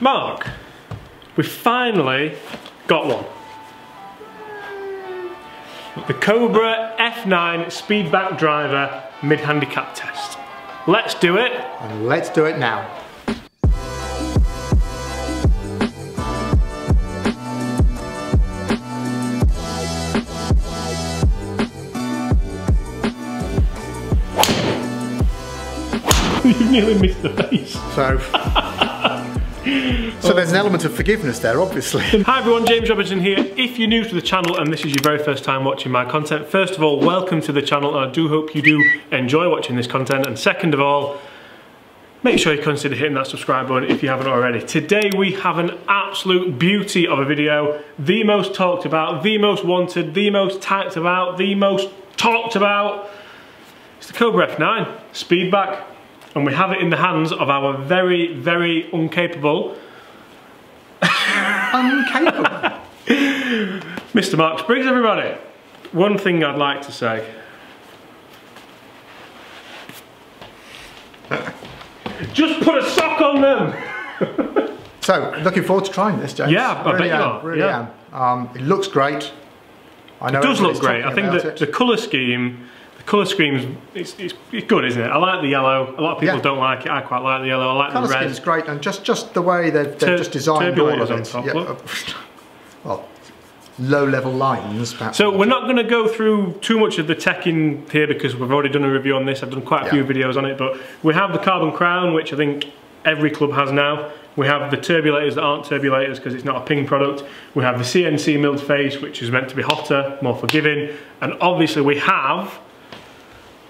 Mark, we finally got one. The Cobra F9 Speedback Driver mid-handicap test. Let's do it. And let's do it now. You nearly missed the face. So there's an element of forgiveness there, obviously. Hi everyone, James Robertson here. If you're new to the channel and this is your very first time watching my content, first of all, welcome to the channel, and I do hope you do enjoy watching this content. And second of all, make sure you consider hitting that subscribe button if you haven't already. Today we have an absolute beauty of a video. The most talked about, the most wanted, the most typed about, the most talked about. It's the Cobra F9 Speedback. And we have it in the hands of our very, very incapable Mr. Mark Spriggs, everybody. One thing I'd like to say. Just put a sock on them! So, looking forward to trying this, James. Yeah, I bet you are. Really am. It looks great. I know it does look great. I think that the colour scheme, it's good, isn't it? I like the yellow. A lot of people don't like it. I quite like the yellow. I like the red. Colour scheme's great, and just the way they've just designed all of it. On top, yeah. Well, low-level lines, perhaps. So we're not going to go through too much of the tech in here because we've already done a review on this. I've done quite a few videos on it, but we have the carbon crown, which I think every club has now. We have the turbulators that aren't turbulators because it's not a ping product. We have the CNC milled face, which is meant to be hotter, more forgiving, and obviously we have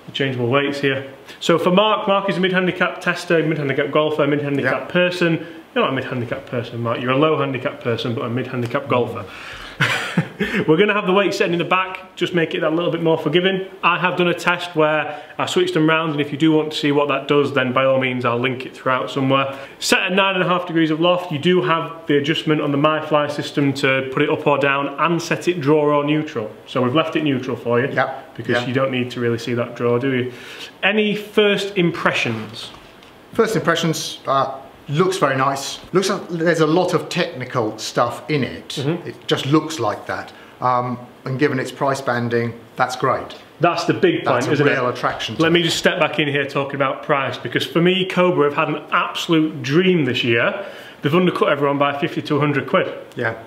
the changeable weights here. So for Mark is a mid-handicap tester, mid-handicap golfer, mid-handicap person. You're not a mid-handicap person, Mark. You're a low-handicap person, but a mid-handicap golfer. We're going to have the weight set in the back, just make it that little bit more forgiving. I have done a test where I switched them round, and if you do want to see what that does, then by all means I'll link it throughout somewhere. Set at 9.5 degrees of loft. You do have the adjustment on the MyFly system to put it up or down and set it draw or neutral. So we've left it neutral for you, because you don't need to really see that draw, do you? Any first impressions? First impressions, looks very nice. Looks like there's a lot of technical stuff in it. It just looks like that. And given its price banding, that's great. That's the big point, isn't it? That's a real attraction. Let me just step back in here talking about price, because for me, Cobra have had an absolute dream this year. They've undercut everyone by 50 to 100 quid. Yeah.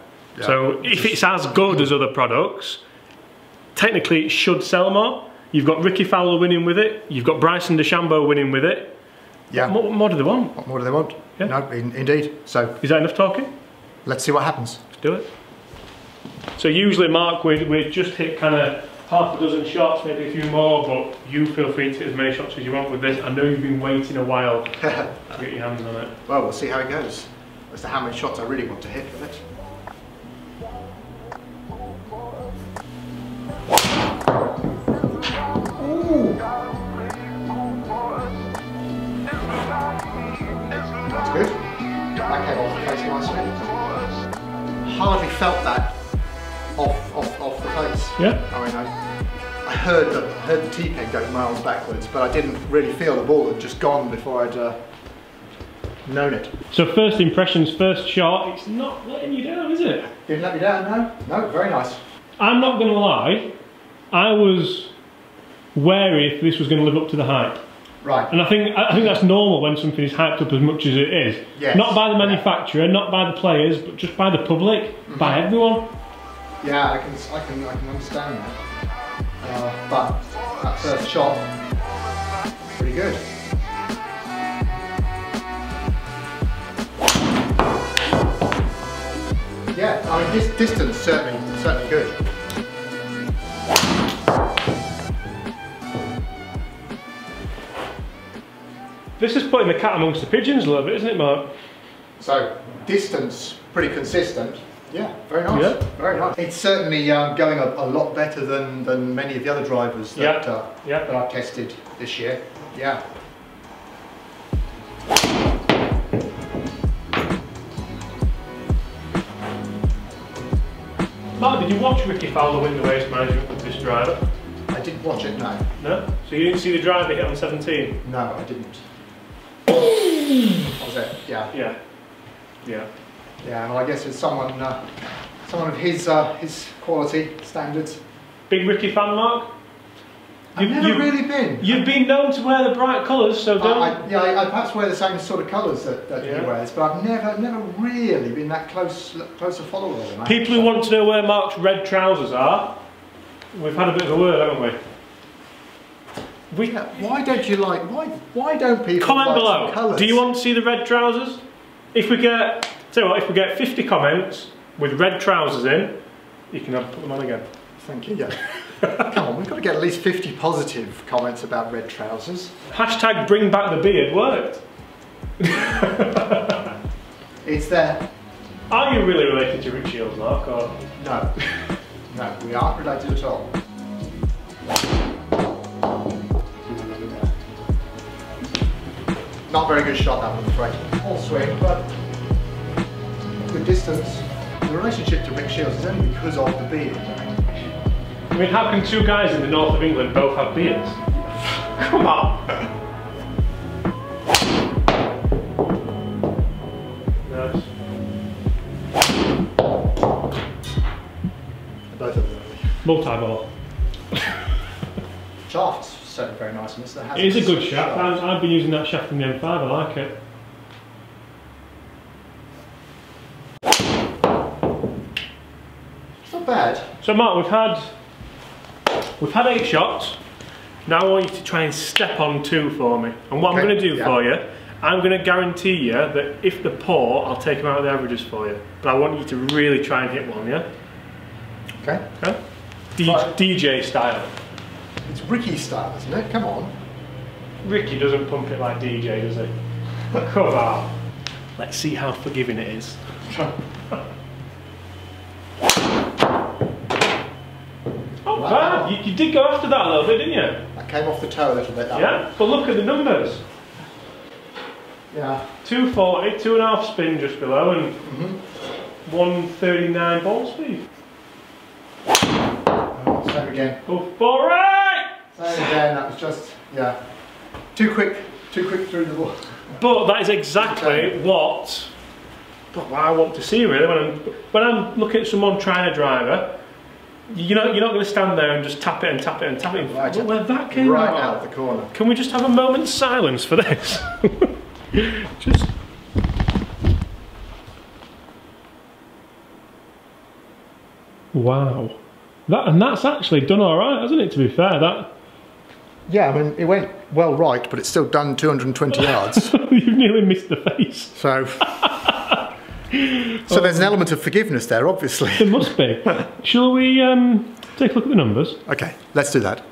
So if it's as good as other products, technically it should sell more. You've got Ricky Fowler winning with it. You've got Bryson DeChambeau winning with it. Yeah. What more do they want? What more do they want? Yeah. No, indeed. So is that enough talking? Let's see what happens. Let's do it. So usually, Mark, we just hit kind of half a dozen shots, maybe a few more, but you feel free to hit as many shots as you want with this. I know you've been waiting a while to get your hands on it. Well, we'll see how it goes as to how many shots I really want to hit with it. That's good. That came off the face nicely. Hardly felt that off the face. Yeah. I mean, I heard the T-peg go miles backwards, but I didn't really feel the ball had just gone before I'd known it. So first impressions, first shot, it's not letting you down, is it? Didn't let me down, no? No, very nice. I'm not going to lie, I was wary if this was going to live up to the hype. Right. And I think that's normal when something is hyped up as much as it is. Yes. Not by the manufacturer, not by the players, but just by the public, by everyone. Yeah, I can understand that. But that first shot, pretty good. Yeah, I mean, this distance certainly good. This is putting the cat amongst the pigeons a little bit, isn't it, Mark? So, distance pretty consistent. Yeah, very nice. Yeah. Very nice. It's certainly going a lot better than many of the other drivers that I've tested this year. Yeah. Mark, did you watch Ricky Fowler win the race management with this driver? I didn't watch it, no. No? So you didn't see the driver hit on 17? No, I didn't. Was it? Yeah. Yeah. Yeah. Yeah, and I guess as someone of his quality standards. Big Ricky fan, Mark? I've never really been. You've been known to wear the bright colours, so don't... I perhaps wear the same sort of colours that he wears, but I've never really been that close a follower of him. People who want to know where Mark's red trousers are, we've had a bit of a word, haven't we? Why don't you like? Why don't people comment like below? Some colours? Do you want to see the red trousers? If we get, tell you what, if we get 50 comments with red trousers in, you can put them on again. Thank you. Yeah. Come on, we've got to get at least 50 positive comments about red trousers. Hashtag bring back the beard worked. It's there. Are you really related to Rick Shields, Mark? Or? No. No, we aren't related at all. Not very good shot, that one, I'm afraid. All swing, but good distance. The relationship to Rick Shields is only because of the beard. I mean, how can two guys in the north of England both have beards? Come on! Nice. Both of them. Multi-ball. Shaft's certainly very nice, and it is a good shaft. I've been using that shaft from the M5, I like it. It's not bad. So Mark, we've had 8 shots. Now I want you to try and step on 2 for me. And what I'm going to do for you, I'm going to guarantee you that if they're poor, I'll take them out of the averages for you. But I want you to really try and hit one, yeah? Okay. Okay? DJ style. It's Ricky style, isn't it? Come on. Ricky doesn't pump it like DJ, does he? Come on. Let's see how forgiving it is. Oh, wow. You did go after that a little bit, didn't you? I came off the toe a little bit. Yeah, but look at the numbers. Yeah. 240, 2.5 spin just below, and 139 ball speed. Oh, same again. Go for it! Same again, that was just, too quick through the ball. But that is exactly what I want to see, really. When I'm looking at someone trying a driver, you're not going to stand there and just tap it and tap it and tap it. Right, where that came right out the corner. Can we just have a moment's silence for this? Just. Wow. That's actually done all right, hasn't it? To be fair, that. Yeah, I mean, it went well right, but it's still done 220 yards. You've nearly missed the face. So there's an element of forgiveness there, obviously. There must be. Shall we take a look at the numbers? Okay, let's do that.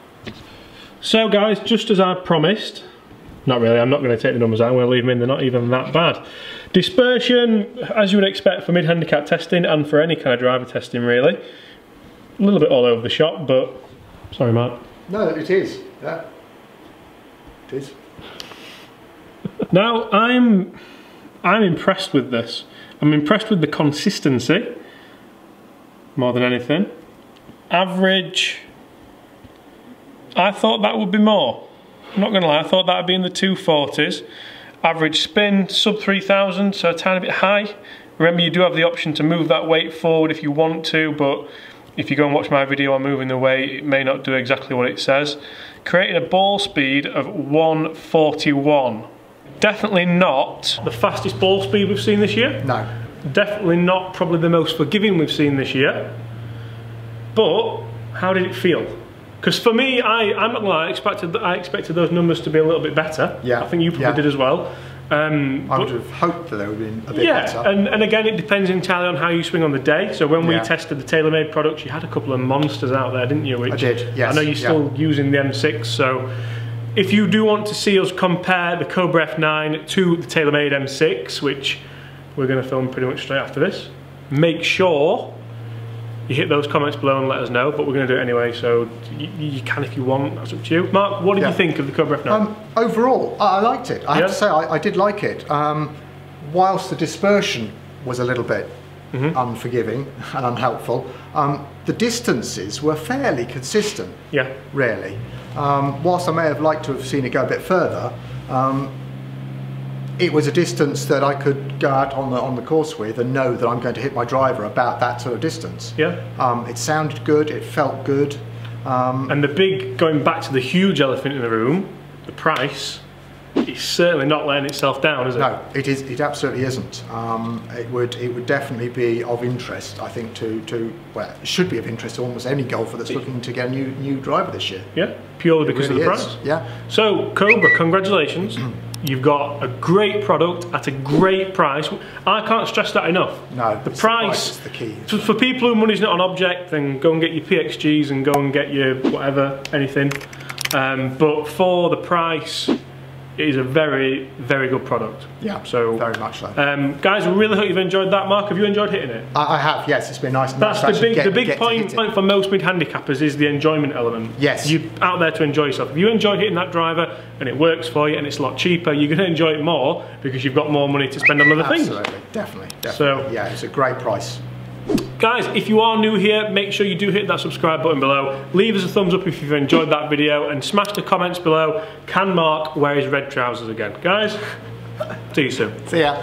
So guys, just as I promised, not really, I'm not going to take the numbers out, I'm going to leave them in, they're not even that bad. Dispersion, as you would expect for mid-handicap testing and for any kind of driver testing really. A little bit all over the shop, but, sorry Mark. No, it is, yeah. It is. Now, I'm impressed with this. I'm impressed with the consistency, more than anything. Average, I thought that would be more. I'm not going to lie, I thought that would be in the 240s. Average spin, sub 3,000, so a tiny bit high. Remember, you do have the option to move that weight forward if you want to, but if you go and watch my video on moving the weight, it may not do exactly what it says. Creating a ball speed of 141. Definitely not the fastest ball speed we've seen this year. No. Definitely not probably the most forgiving we've seen this year. But how did it feel? Because for me, I'm not gonna lie, I expected those numbers to be a little bit better. Yeah. I think you probably did as well. I would have hoped that they would have been a bit better. And again, it depends entirely on how you swing on the day. So when we tested the TaylorMade products, you had a couple of monsters out there, didn't you? Which I did, yes. I know you're still using the M6, so if you do want to see us compare the Cobra F9 to the TaylorMade M6, which we're going to film pretty much straight after this, make sure you hit those comments below and let us know, but we're going to do it anyway, so you can if you want, that's up to you. Mark, what did you think of the Cobra F9? Overall, I liked it. I have to say, I did like it. Whilst the dispersion was a little bit unforgiving and unhelpful, the distances were fairly consistent, whilst I may have liked to have seen it go a bit further, it was a distance that I could go out on the course with and know that I'm going to hit my driver about that sort of distance. Yeah. It sounded good, it felt good. And the big, going back to the huge elephant in the room, the price, it's certainly not letting itself down, is it? No, it absolutely isn't. It would definitely be of interest, I think, well, it should be of interest to almost any golfer that's looking to get a new driver this year. Yeah, purely because of the price. Yeah. So, Cobra, congratulations. You've got a great product at a great price. I can't stress that enough. No, the price is the key. So for people who money's not an object, then go and get your PXGs and go and get your whatever, anything. But for the price, it is a very, very good product. Yeah, so very much so. Guys, we really hope you've enjoyed that. Mark, have you enjoyed hitting it? I have, yes. It's been nice. That's the big point for most mid-handicappers is the enjoyment element. Yes. You're out there to enjoy yourself. If you enjoy hitting that driver and it works for you and it's a lot cheaper, you're going to enjoy it more because you've got more money to spend on other things. Absolutely, definitely. So, yeah, it's a great price. Guys, if you are new here, make sure you do hit that subscribe button below. Leave us a thumbs up if you've enjoyed that video and smash the comments below. Can Mark wear his red trousers again? Guys, see you soon. See ya.